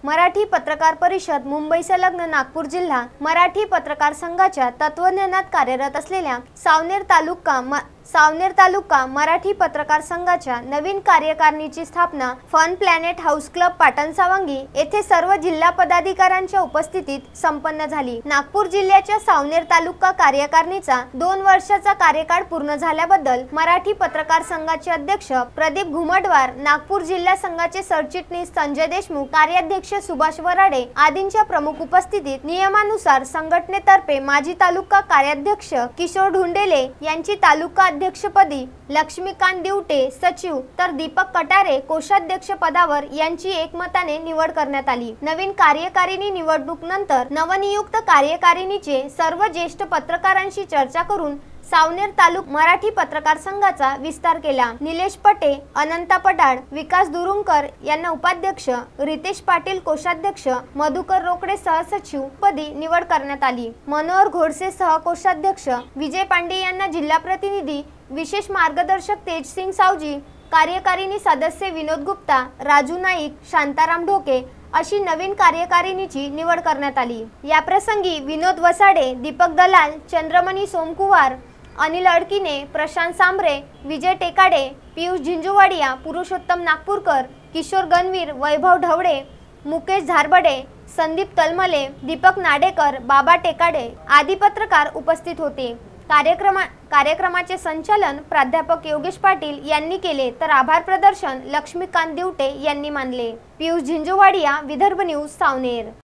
मराठी पत्रकार परिषद मुंबई संलग्न नागपूर जिल्हा मराठी पत्रकार संघाच्या तत्वज्ञानात कार्यरत असलेल्या सावनेर तालुका मराठी पत्रकार संघाच्या नवीन कार्यकारिणीची स्थापना फन प्लॅनेट हाऊस क्लब पाटणसावंगी येथे सर्व जिल्हा पदाधिकाऱ्यांच्या उपस्थितीत संपन्न झाली। नागपूर जिल्ह्याच्या सावनेर तालुका कार्यकारिणीचा 2 वर्षाचा कार्यकाळ पूर्ण झाल्याबद्दल मराठी पत्रकार संघाचे अध्यक्ष प्रदीप घुमटवार, नागपूर जिल्हा संघाचे सरचिटणीस संजय देशमुख, कार्याध्यक्ष सुभाष वराडे आदींच्या प्रमुख उपस्थितीत नियमानुसार संघटनेतर्फे माजी तालुका कार्याध्यक्ष किशोर ढुंडेले यांची तालुका अध्यक्षपदी, लक्ष्मीकांत दिवटे सचिव तर दीपक कटारे कोषाध्यक्ष पदावर यांची एकमताने निवड करण्यात आली। नवीन कार्यकारिणी निवडणूकीनंतर नवनियुक्त कार्यकारिणीचे सर्व ज्येष्ठ पत्रकारांशी चर्चा करून सावनेर तालुका मराठी पत्रकार संघाचा विस्तार केला। निलेश पटे, अनंता पडाळ, विकास दुरुंकर यांना उपाध्यक्ष, रितेश पाटील कोषाध्यक्ष, मधुकर रोकडे सहसचिव पदी निवड करण्यात आली। मनोहर घोडसे सहकोषाध्यक्ष, विजय पांडे यांना जिल्हा प्रतिनिधी, विशेष मार्गदर्शक तेजसिंग सावजी, कार्यकारिणी सदस्य विनोद गुप्ता, राजू नाईक, शांताराम ढोके अशी नवीन कार्यकारिणीची निवड करण्यात आली। या प्रसंगी विनोद वसाडे, दीपक दलाल, चंद्रमणी सोमकुमार, अनिल अडकिने, प्रशांत सांबरे, विजय टेकाडे, पियुष झिंजुवाडिया, पुरुषोत्तम नागपूरकर, किशोर गणवीर, वैभव ढवळे, मुकेश झारबडे, संदीप तलमले, दीपक नाडेकर, बाबा टेकाडे आदी पत्रकार उपस्थित होते। कार्यक्रमाचे संचालन प्राध्यापक योगेश पाटील यांनी केले तर आभार प्रदर्शन लक्ष्मीकांत दिवटे यांनी मानले। पियुष झिंजुवाडिया, विदर्भ न्यूज, सावनेर।